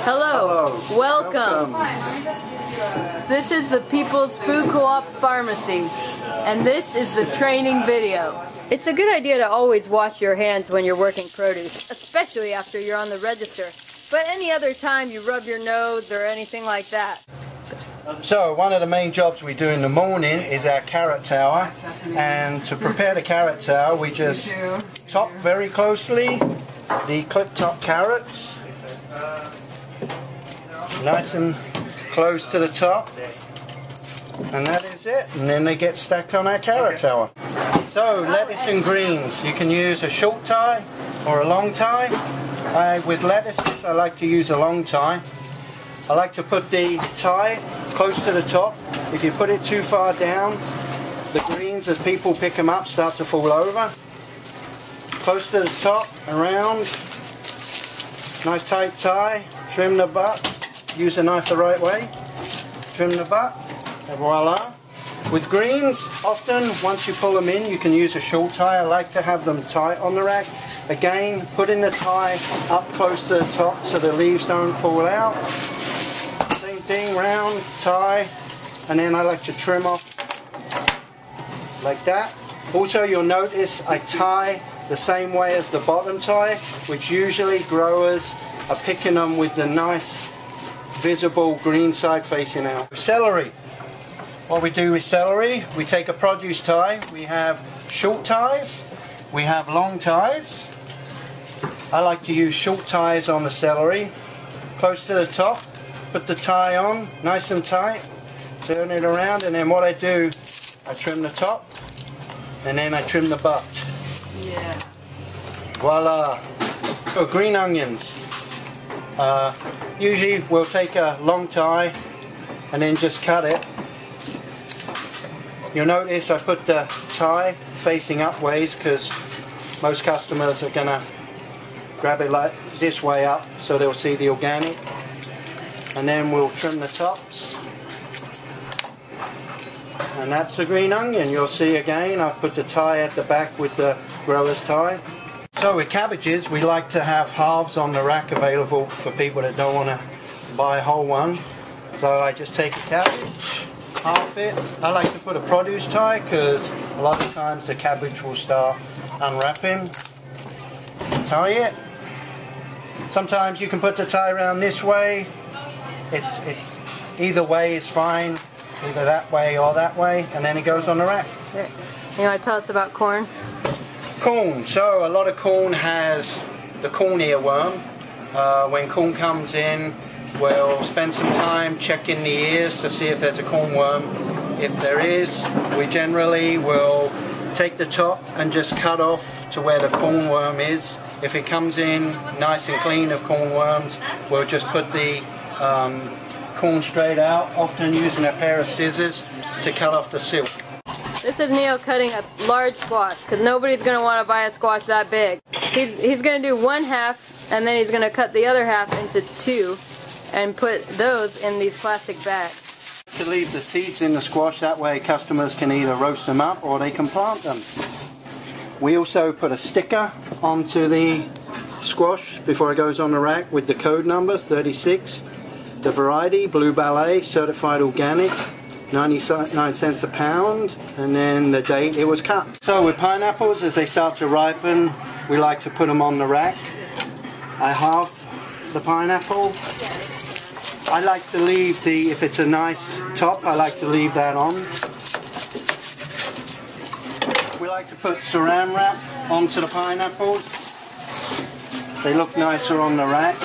Hello. Welcome. This is the People's Food Co-op Pharmacy, and this is the training video. It's a good idea to always wash your hands when you're working produce, especially after you're on the register. But any other time you rub your nose or anything like that. So one of the main jobs we do in the morning is our carrot tower, and to prepare the carrot tower we just top very closely the clip top carrots, nice and close to the top, and that is it, and then they get stacked on our carrot tower. So lettuce and greens, you can use a short tie or a long tie. With lettuces I like to use a long tie. I like to put the tie close to the top. If you put it too far down, the greens as people pick them up start to fall over. Close to the top, around, nice tight tie, trim the butt, use the knife the right way, trim the butt, and voila. With greens, often once you pull them in you can use a short tie. I like to have them tight on the rack. Again, putting the tie up close to the top so the leaves don't fall out. Same thing, round, tie, and then I like to trim off like that. Also you'll notice I tie the same way as the bottom tie, which usually growers are picking them with the nice visible green side facing out. Celery. What we do with celery, we take a produce tie. We have short ties, we have long ties. I like to use short ties on the celery, close to the top, put the tie on, nice and tight, turn it around, and then what I do, I trim the top, and then I trim the butt. Yeah. Voila. So green onions. Usually we'll take a long tie and then just cut it. You'll notice I put the tie facing up ways because most customers are going to grab it like this way up so they'll see the organic. And then we'll trim the tops. And that's the green onion. You'll see again I've put the tie at the back with the grower's tie. So with cabbages we like to have halves on the rack available for people that don't want to buy a whole one. So I just take a cabbage, half it. I like to put a produce tie because a lot of times the cabbage will start unwrapping. Tie it. Sometimes you can put the tie around this way. Either way is fine, either that way or that way, and then it goes on the rack. You want to tell us about corn? Corn. So a lot of corn has the corn earworm. When corn comes in, we'll spend some time checking the ears to see if there's a corn worm. If there is, we generally will take the top and just cut off to where the corn worm is. If it comes in nice and clean of corn worms, we'll just put the corn straight out, often using a pair of scissors to cut off the silk. This is Neil cutting a large squash because nobody's going to want to buy a squash that big. He's going to do one half and then he's going to cut the other half into two and put those in these plastic bags. To leave the seeds in the squash, that way customers can either roast them up or they can plant them. We also put a sticker onto the squash before it goes on the rack with the code number 36, the variety Blue Ballet, certified organic, 99 cents a pound, and then the date it was cut. So with pineapples, as they start to ripen, we like to put them on the rack. I halve the pineapple. I like to leave if it's a nice top, I like to leave that on. We like to put saran wrap onto the pineapples. They look nicer on the rack.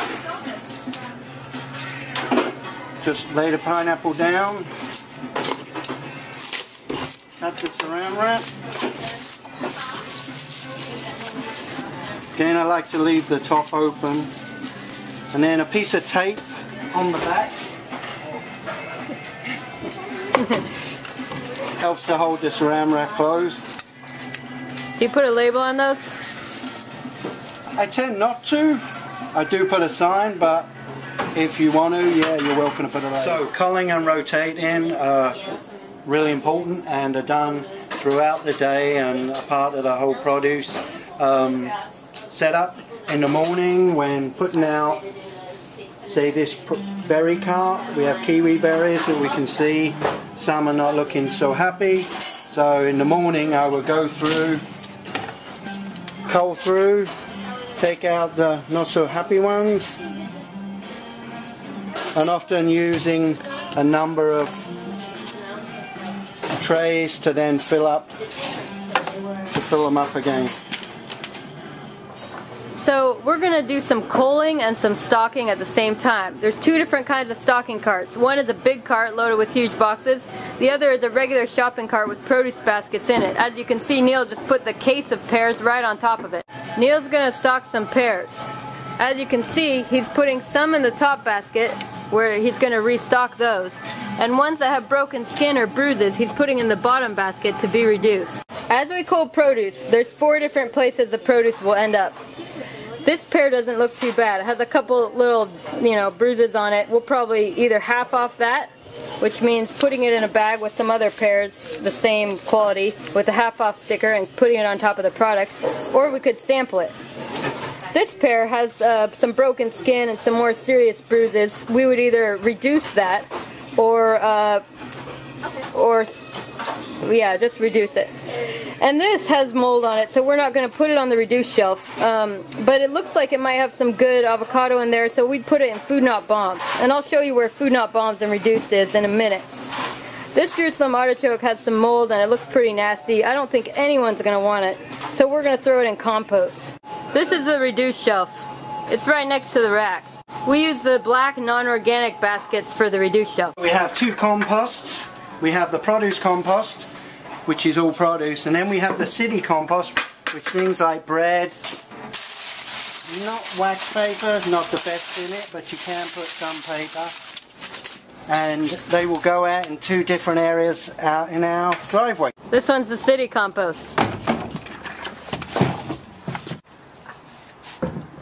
Just lay the pineapple down. Cut the saran wrap. Again, I like to leave the top open. And then a piece of tape on the back. Helps to hold the saran wrap closed. Do you put a label on those? I tend not to. I do put a sign, but if you want to, yeah, you're welcome to put a label. So culling and rotating are really important and are done throughout the day and a part of the whole produce setup in the morning when putting out say this berry cart. We have kiwi berries that we can see. Some are not looking so happy. So in the morning I will go through, cull through, take out the not so happy ones, and often using a number of trays to then fill them up again. So we're going to do some culling and some stocking at the same time. There's two different kinds of stocking carts. One is a big cart loaded with huge boxes. The other is a regular shopping cart with produce baskets in it. As you can see, Neil just put the case of pears right on top of it. Neil's going to stock some pears. As you can see, he's putting some in the top basket where he's going to restock those. And ones that have broken skin or bruises, he's putting in the bottom basket to be reduced. As we cull produce, there's 4 different places the produce will end up. This pear doesn't look too bad. It has a couple little, bruises on it. We'll probably either half off that, which means putting it in a bag with some other pears, the same quality, with a half off sticker and putting it on top of the product, or we could sample it. This pear has some broken skin and some more serious bruises. We would either reduce that or just reduce it. And this has mold on it, so we're not going to put it on the reduced shelf. But it looks like it might have some good avocado in there, so we'd put it in Food Not Bombs. And I'll show you where Food Not Bombs and reduced is in a minute. This Jerusalem artichoke has some mold and it looks pretty nasty. I don't think anyone's going to want it, so we're going to throw it in compost. This is the reduced shelf. It's right next to the rack. We use the black non-organic baskets for the reduced shelf. We have 2 composts. We have the produce compost, which is all produce, and then we have the city compost, which things like bread, not wax paper, not the best in it, but you can put some paper, and they will go out in 2 different areas out in our driveway. This one's the city compost.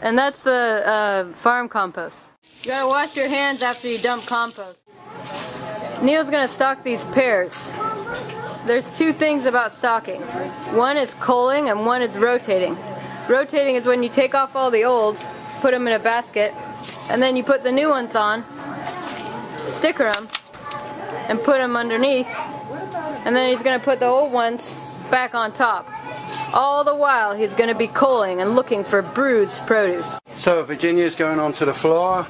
And that's the farm compost. You gotta wash your hands after you dump compost. Neil's gonna stock these pears. There's 2 things about stocking. One is culling and one is rotating. Rotating is when you take off all the olds, put them in a basket, and then you put the new ones on, sticker them, and put them underneath, and then he's going to put the old ones back on top. All the while he's going to be culling and looking for bruised produce. So Virginia's going onto the floor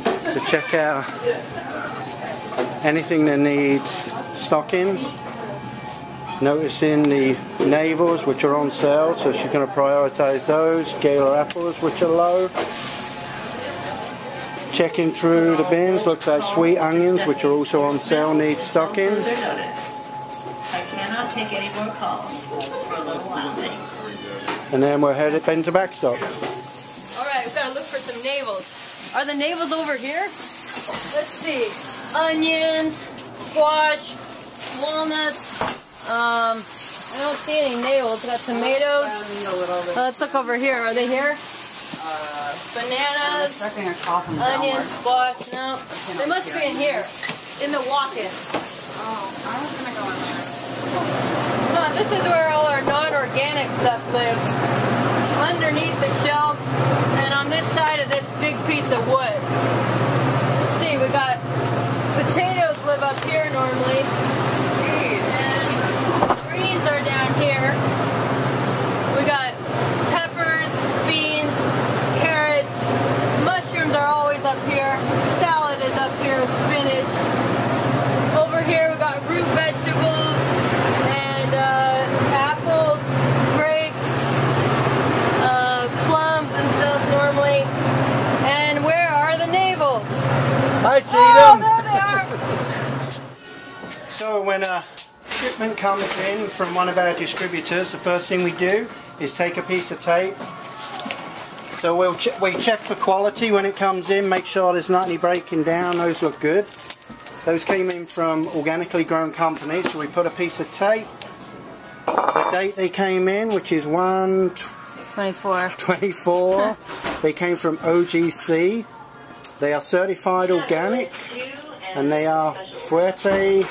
to check out anything that needs stocking. Noticing the navels, which are on sale, so she's going to prioritize those. Gala apples, which are low. Checking through the bins, looks like sweet onions, which are also on sale, need stocking. I cannot take any more calls for a little while. And then we're headed into backstock. Alright, we've got to look for some navels. Are the navels over here? Let's see. Onions, squash, walnuts. I don't see any navels. Got tomatoes. Let's look over here. Are they here? Bananas, onions, squash. No, they must be in here. In the walk-in. Oh, I was gonna go in there. No, this is where all our non-organic stuff lives. Underneath the shelf, and on this side of this big piece of wood. Let's see, we got potatoes live up here normally. Greens are down here. We got peppers, beans, carrots, mushrooms are always up here. Salad is up here with spinach. Over here we got root vegetables and apples, grapes, plums and stuff normally. And where are the navels? I see them! There they are! So when shipment comes in from one of our distributors, the first thing we do is take a piece of tape. So we check for quality when it comes in, make sure there's not any breaking down. Those look good. Those came in from organically grown companies, so we put a piece of tape, the date they came in, which is 1/24. They came from OGC. They are certified organic, and they are Fuerte.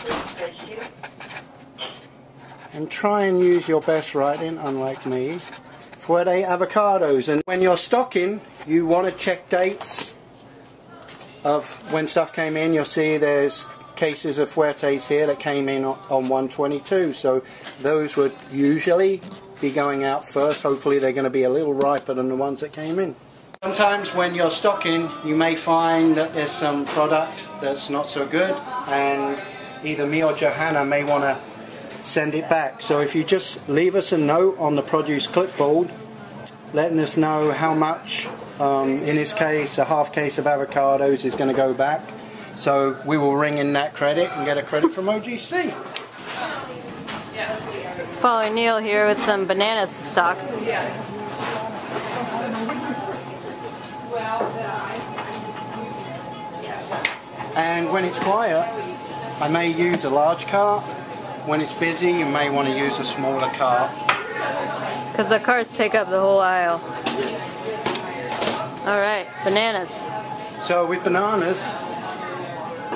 And try and use your best writing, unlike me. Fuerte avocados. And when you're stocking, you want to check dates of when stuff came in, you'll see there's cases of Fuertes here that came in on 122, so those would usually be going out first. Hopefully they're going to be a little riper than the ones that came in. Sometimes when you're stocking, you may find that there's some product that's not so good, and either me or Johanna may want to send it back. So if you just leave us a note on the produce clipboard letting us know how much, in this case a half case of avocados is going to go back, so we will ring in that credit and get a credit from OGC. Following Neil here with some bananas to stock. And when it's quiet, I may use a large cart. When it's busy, you may want to use a smaller cart. Because the carts take up the whole aisle. Alright, bananas. So with bananas,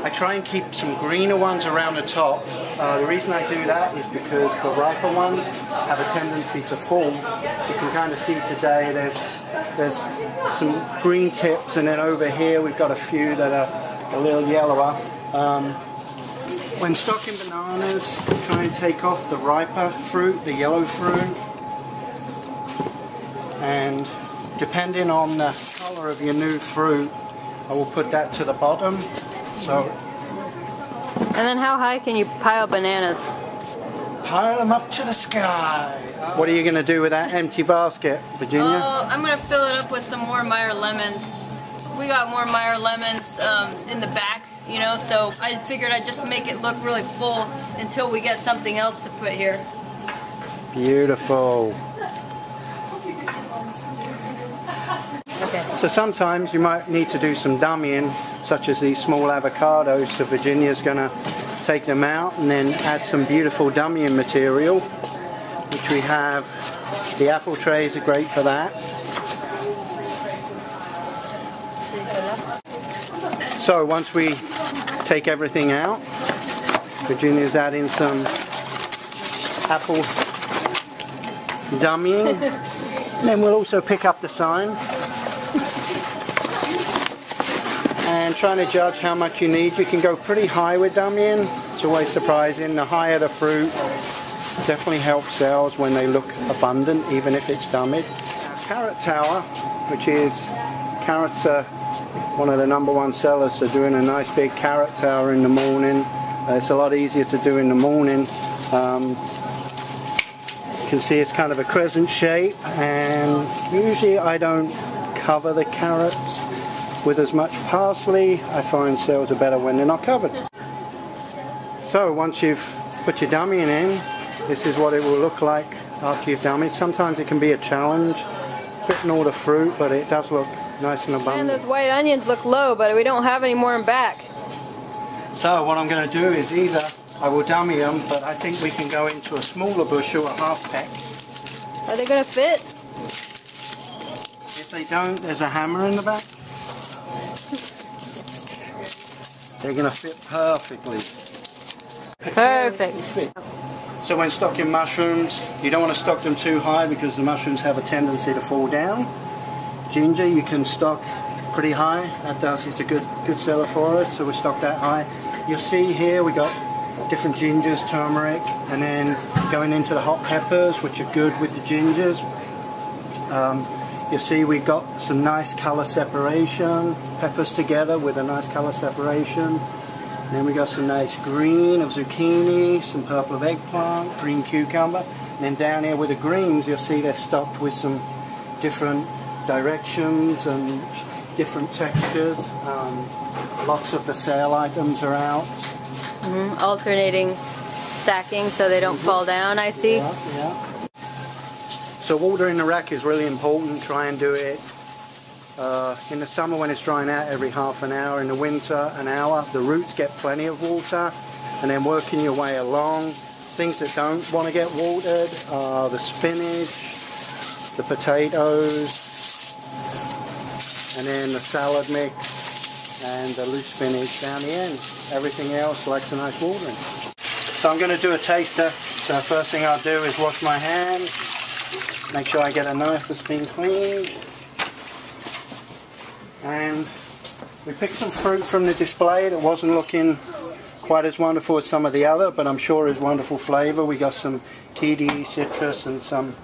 I try and keep some greener ones around the top. The reason I do that is because the riper ones have a tendency to fall. You can kind of see today there's some green tips, and then over here we've got a few that are a little yellower. When stocking bananas, try and take off the riper fruit, the yellow fruit, and depending on the color of your new fruit, I will put that to the bottom. So, and then how high can you pile bananas? Pile them up to the sky. What are you going to do with that empty basket, Virginia? Oh, I'm going to fill it up with some more Meyer lemons. We got more Meyer lemons in the back, you know, so I figured I'd just make it look really full until we get something else to put here. Beautiful. Okay. So sometimes you might need to do some dummying, such as these small avocados. So Virginia's going to take them out and then add some beautiful dummying material, which we have. The apple trays are great for that. So once we take everything out, Virginia's adding some apple dummying. And then we'll also pick up the sign and trying to judge how much you need. You can go pretty high with dummying. It's always surprising. The higher the fruit definitely helps sales when they look abundant, even if it's dummied. Carrot tower, which is carrots are one of the #1 sellers, so doing a nice big carrot tower in the morning. It's a lot easier to do in the morning. You can see it's kind of a crescent shape, and usually I don't cover the carrots with as much parsley. I find sales are better when they're not covered. So once you've put your dummying in, this is what it will look like after you've dummied. Sometimes it can be a challenge fitting all the fruit, but it does look nice and abundant. And those white onions look low, but we don't have any more in back. So what I'm going to do is either I will dummy them, but I think we can go into a smaller bushel, a half peck. Are they going to fit? If they don't, there's a hammer in the back. They're going to fit perfectly. Perfect. So when stocking mushrooms, you don't want to stock them too high because the mushrooms have a tendency to fall down. Ginger, you can stock pretty high. It's a good seller for us, so we stock that high. You'll see here we got different gingers, turmeric, and then going into the hot peppers, which are good with the gingers. You'll see we got some nice colour separation, peppers together with a nice colour separation. And then we got some nice green of zucchini, some purple of eggplant, green cucumber. And then down here with the greens, you'll see they're stocked with some different directions and different textures. Lots of the sale items are out. Alternating stacking so they don't fall down, I see. Yeah. So watering the rack is really important. Try and do it in the summer when it's drying out every half an hour. In the winter, an hour. The roots get plenty of water. And then working your way along. Things that don't want to get watered are the spinach, the potatoes, and then the salad mix and the loose spinach down the end. Everything else likes a nice watering. So I'm going to do a taster. So the first thing I'll do is wash my hands. Make sure I get a knife that's been cleaned. And We picked some fruit from the display that wasn't looking quite as wonderful as some of the other, but I'm sure is wonderful flavour. We got some TDE citrus and some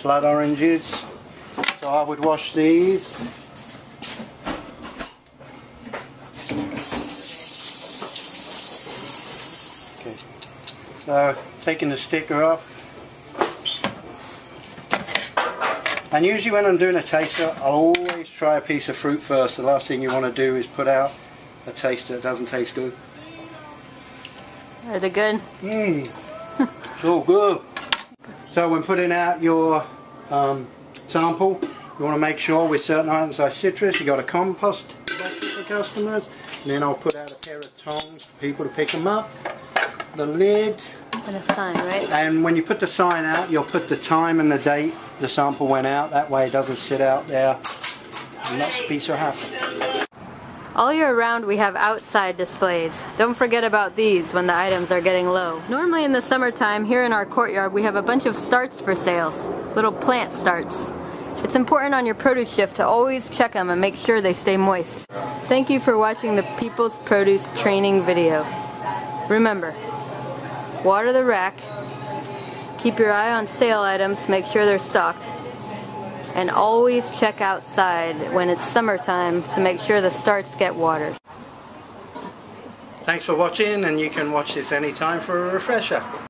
blood oranges. So I would wash these. Okay. So taking the sticker off. And usually when I'm doing a taster, I'll always try a piece of fruit first. The last thing you want to do is put out a taster that doesn't taste good. Is it good? Mmm, so good. So when putting out your sample, you want to make sure with certain items like citrus, you got a compost box for customers. And then I'll put out a pair of tongs for people to pick them up. The lid. And a sign, right? And when you put the sign out, you'll put the time and the date the sample went out. That way it doesn't sit out there and not be so happy. All year round we have outside displays. Don't forget about these when the items are getting low. Normally in the summertime, here in our courtyard, we have a bunch of starts for sale. Little plant starts. It's important on your produce shift to always check them and make sure they stay moist. Thank you for watching the People's Produce training video. Remember, water the rack, keep your eye on sale items, make sure they're stocked, and always check outside when it's summertime to make sure the starts get watered. Thanks for watching, and you can watch this anytime for a refresher.